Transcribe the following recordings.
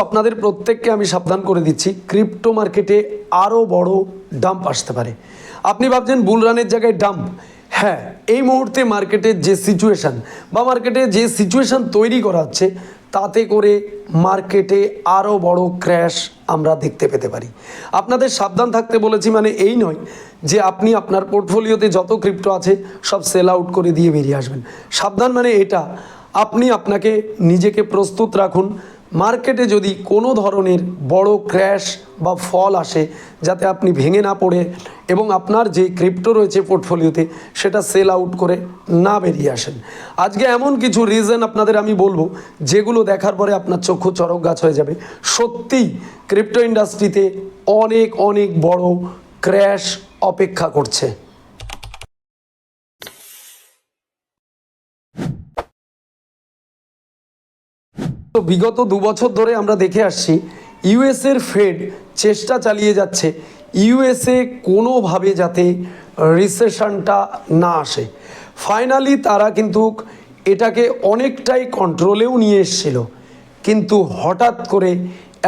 আপনাদের প্রত্যেককে আমি সাবধান করে দিচ্ছি, ক্রিপ্টো মার্কেটে আরও বড় ডাম্প আসতে পারে। আপনি ভাবছেন বুল রানের জায়গায় ডাম্প। হ্যাঁ, এই মুহূর্তে মার্কেটের যে সিচুয়েশান বা মার্কেটে যে সিচুয়েশান তৈরি করা হচ্ছে, তাতে করে মার্কেটে আরও বড় ক্র্যাশ আমরা দেখতে পেতে পারি। আপনাদের সাবধান থাকতে বলেছি, মানে এই নয় যে আপনি আপনার পোর্টফোলিওতে যত ক্রিপ্টো আছে সব সেল আউট করে দিয়ে বেরিয়ে আসবেন। সাবধান মানে এটা, আপনি আপনাকে নিজেকে প্রস্তুত রাখুন, মার্কেটে যদি কোনো ধরনের বড় ক্র্যাশ বা ফল আসে যাতে আপনি ভেঙে না পড়ে এবং আপনার যে ক্রিপ্টো রয়েছে পোর্টফোলিওতে সেটা সেল আউট করে না বেরিয়ে আসেন। আজকে এমন কিছু রিজন আপনাদের আমি বলবো যেগুলো দেখার পরে আপনার চক্ষু চড়ক গাছ হয়ে যাবে। সত্যিই ক্রিপ্টো ইন্ডাস্ট্রিতে অনেক অনেক বড় ক্র্যাশ অপেক্ষা করছে। তো বিগত 2 বছর ধরে আমরা দেখে আসছি ইউএসের ফেড চেষ্টা চালিয়ে যাচ্ছে ইউএসএ কোনোভাবে যাতে রিসেশনটা না আসে। ফাইনালি তারা কিন্তু এটাকে অনেকটাই কন্ট্রোলেও নিয়ে এসেছিল, কিন্তু হঠাৎ করে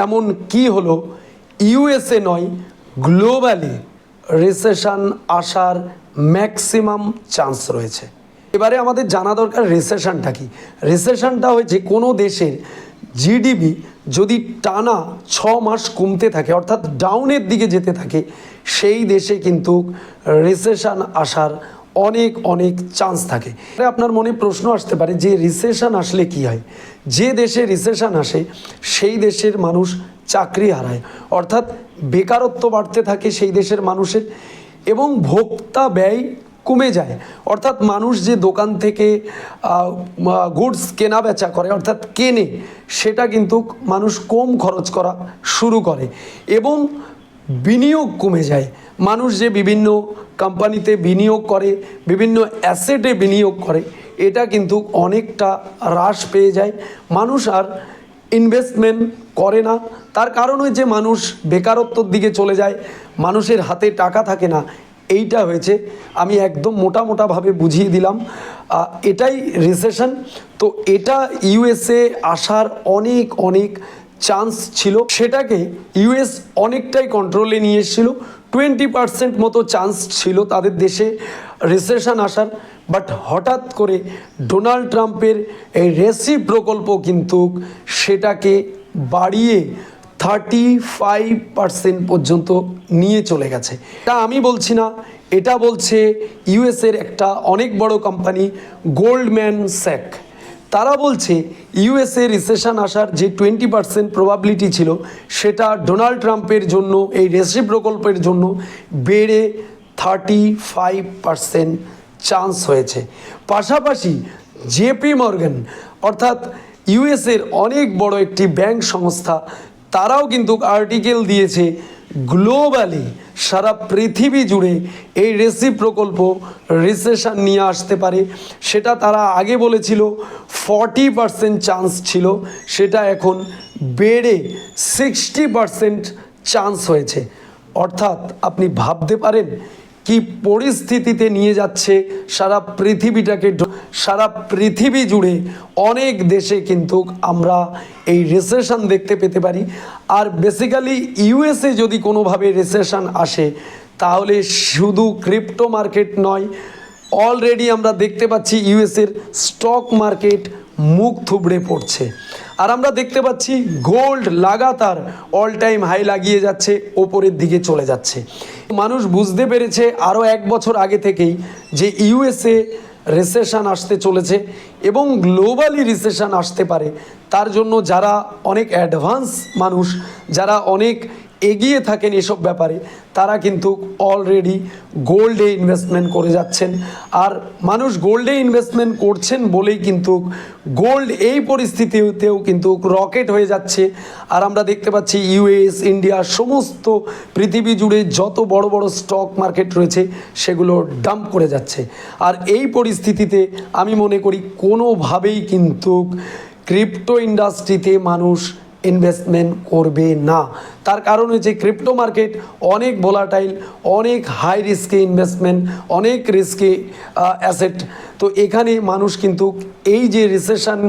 এমন কি হলো, ইউএসএ নয় গ্লোবালি রিসেশন আসার ম্যাক্সিমাম চান্স রয়েছে। এবারে আমাদের জানা দরকার রিসেশনটা কি। রিসেশনটা হয়েছে কোনো দেশের জিডিপি যদি টানা 6 মাস কমতে থাকে, অর্থাৎ ডাউনের দিকে যেতে থাকে, সেই দেশে কিন্তু রিসেশন আসার অনেক অনেক চান্স থাকে। আপনার মনে প্রশ্ন আসতে পারে যে রিসেশন আসলে কি হয়। যে দেশে রিসেশন আসে সেই দেশের মানুষ চাকরি হারায়, অর্থাৎ বেকারত্ব বাড়তে থাকে সেই দেশের মানুষের, এবং ভোক্তা ব্যয় কমে যায়, অর্থাৎ মানুষ যে দোকান থেকে গুডস কেনা বেচা করে অর্থাৎ কেনে, সেটা কিন্তু মানুষ কম খরচ করা শুরু করে এবং বিনিয়োগ কমে যায়। মানুষ যে বিভিন্ন কোম্পানিতে বিনিয়োগ করে, বিভিন্ন অ্যাসেটে বিনিয়োগ করে, এটা কিন্তু অনেকটা হ্রাস পেয়ে যায়। মানুষ আর ইনভেস্টমেন্ট করে না, তার কারণ হচ্ছে মানুষ বেকারত্বর দিকে চলে যায়, মানুষের হাতে টাকা থাকে না। এইটা হয়েছে, আমি একদম মোটাভাবে বুঝিয়ে দিলাম, এটাই রিসেশন। তো এটা ইউএসএ আসার অনেক অনেক চান্স ছিল, সেটাকে ইউএস অনেকটাই কন্ট্রোলে নিয়ে এসেছিল। 20% মতো চান্স ছিল তাদের দেশে রিসেশন আসার, বাট হঠাৎ করে ডোনাল্ড ট্রাম্পের এই রেসি প্রকল্প কিন্তু সেটাকে বাড়িয়ে 35% পর্যন্ত নিয়ে চলে গেছে। এটা আমি বলছি না, এটা বলছে ইউএসের একটা অনেক বড় কোম্পানি গোল্ডম্যান স্যাক। তারা বলছে ইউএসএ রিসেশন আসার যে 20% প্রবাবিলিটি ছিল, সেটা ডোনাল্ড ট্রাম্পের জন্য এই রেসি প্রকল্পের জন্য বেড়ে 35% চান্স হয়েছে। পাশাপাশি জেপি মর্গান অর্থাৎ ইউএসএর অনেক বড় একটি ব্যাংক সংস্থা, তারাও কিন্তু আর্টিকেল দিয়েছে গ্লোবালি সারা পৃথিবী জুড়ে এই রেসি প্রকল্প রিসেশন নিয়ে আসতে পারে। সেটা তারা আগে বলেছিল 40% চান্স ছিল, সেটা এখন বেড়ে 60% চান্স হয়েছে। অর্থাৎ আপনি ভাবতে পারেন কি পরিস্থিতিতে নিয়ে যাচ্ছে সারা পৃথিবীটাকে। সারা পৃথিবী জুড়ে অনেক দেশে কিন্তু আমরা এই রিসেশন দেখতে পেতে পারি। আর বেসিক্যালি ইউএসএ যদি কোনোভাবে রিসেশন আসে, তাহলে শুধু ক্রিপ্টো মার্কেট নয়, অলরেডি আমরা দেখতে পাচ্ছি ইউএসএর স্টক মার্কেট মুখ থুবড়ে পড়ছে। আর আমরা দেখতে পাচ্ছি গোল্ড লাগাতার অল টাইম হাই লাগিয়ে যাচ্ছে, ওপরের দিকে চলে যাচ্ছে। মানুষ বুঝতে পেরেছে আরও 1 বছর আগে থেকেই যে ইউএসএ রিসেশন আসতে চলেছে এবং গ্লোবালি রিসেশন আসতে পারে। তার জন্য যারা অনেক অ্যাডভান্স মানুষ, যারা অনেক এগিয়ে থাকেন এসব ব্যাপারে, তারা কিন্তু অলরেডি গোল্ডে ইনভেস্টমেন্ট করে যাচ্ছেন। আর মানুষ গোল্ডে ইনভেস্টমেন্ট করছেন বলেই কিন্তু গোল্ড এই পরিস্থিতিতেও কিন্তু রকেট হয়ে যাচ্ছে। আর আমরা দেখতে পাচ্ছি ইউএস, ইন্ডিয়া, সমস্ত পৃথিবী জুড়ে যত বড় বড় স্টক মার্কেট রয়েছে সেগুলো ডাম্প করে যাচ্ছে। আর এই পরিস্থিতিতে আমি মনে করি কোনোভাবেই কিন্তু ক্রিপ্টো ইন্ডাস্ট্রিতে মানুষ ইনভেস্টমেন্ট করবে না। তার কারণ হচ্ছে ক্রিপ্টো মার্কেট অনেক ভোলাটাইল, অনেক হাই রিস্কে ইনভেস্টমেন্ট, অনেক রিস্কে অ্যাসেট। তো এখানে মানুষ কিন্তু এই যে রিসেশন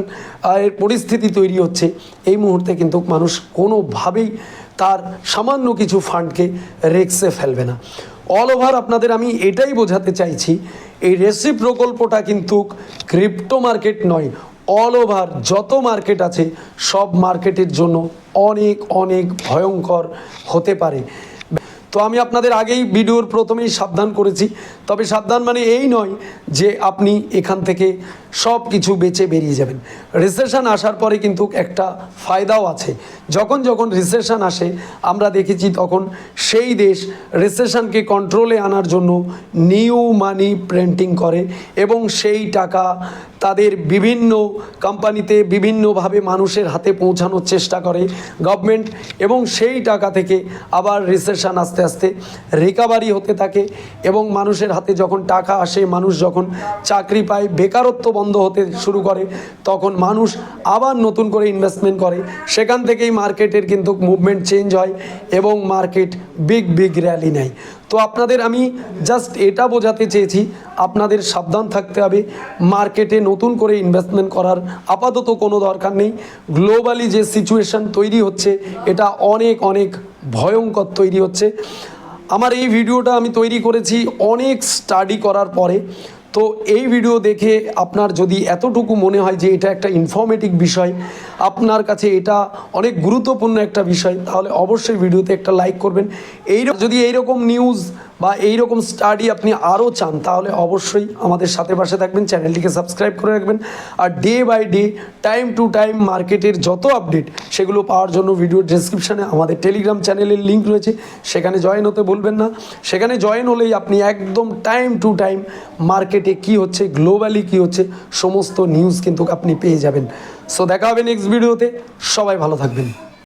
এর পরিস্থিতি তৈরি হচ্ছে, এই মুহূর্তে কিন্তু মানুষ কোনোভাবেই তার সামান্য কিছু ফান্ডকে রিস্কে ফেলবে না। অল ওভার আপনাদের আমি এটাই বোঝাতে চাইছি, এই রেসিপ প্রকল্পটা কিন্তু ক্রিপ্টো মার্কেট নয়, অল ওভার যত মার্কেট আছে সব মার্কেটের জন্য অনেক অনেক ভয়ঙ্কর হতে পারে। তো আমি আপনাদের আগেই ভিডিওর প্রথমেই সাবধান করেছি, তবে সাবধান মানে এই নয় যে আপনি এখান থেকে সব কিছু বেচে বেরিয়ে যাবেন। রিসেশন আসার পরে কিন্তু একটা ফায়দাও আছে। যখন যখন রিসেশন আসে আমরা দেখেছি তখন সেই দেশ রিসেশনকে কন্ট্রোলে আনার জন্য নিউ মানি প্রিন্টিং করে এবং সেই টাকা তাদের বিভিন্ন কোম্পানিতে বিভিন্নভাবে মানুষের হাতে পৌঁছানোর চেষ্টা করে গভর্নমেন্ট, এবং সেই টাকা থেকে আবার রিসেশন আস্তে আস্তে রিকভারি হতে থাকে এবং মানুষের হাতে যখন টাকা আসে, মানুষ যখন চাকরি পায়, বেকারত্ব বন্ধ হতে শুরু করে, তখন মানুষ আবার নতুন করে ইনভেস্টমেন্ট করে। সেখান থেকেই মার্কেটের কিন্তু মুভমেন্ট চেঞ্জ হয় এবং মার্কেট বিগ বিগ র্যালি নেয়। তো আপনাদের আমি জাস্ট এটা বোঝাতে চেয়েছি, আপনাদের সাবধান থাকতে হবে। মার্কেটে নতুন করে ইনভেস্টমেন্ট করার আপাতত কোনো দরকার নেই। গ্লোবালি যে সিচুয়েশন তৈরি হচ্ছে এটা অনেক অনেক ভয়ঙ্কর তৈরি হচ্ছে। আমার এই ভিডিওটা আমি তৈরি করেছি অনেক স্টাডি করার পরে। তো এই ভিডিও দেখে আপনার যদি এতটুকু মনে হয় যে এটা একটা ইনফরমেটিভ বিষয়, আপনার কাছে এটা অনেক গুরুত্বপূর্ণ একটা বিষয়, তাহলে অবশ্যই ভিডিওতে একটা লাইক করবেন। যদি এইরকম নিউজ বা এইরকম স্টাডি আপনি আরও চান তাহলে অবশ্যই আমাদের সাথে পাশে থাকবেন, চ্যানেলটিকে সাবস্ক্রাইব করে রাখবেন। আর day by day, time to time মার্কেটের যত আপডেট সেগুলো পাওয়ার জন্য ভিডিওর ডেসক্রিপশানে আমাদের টেলিগ্রাম চ্যানেলের লিঙ্ক রয়েছে, সেখানে জয়েন হতে ভুলবেন না। সেখানে জয়েন হলেই আপনি একদম টাইম টু টাইম মার্কেটে কী হচ্ছে, গ্লোবালি কী হচ্ছে, সমস্ত নিউজ কিন্তু আপনি পেয়ে যাবেন। সো দেখা হবে নেক্সট ভিডিওতে। সবাই ভালো থাকবেন।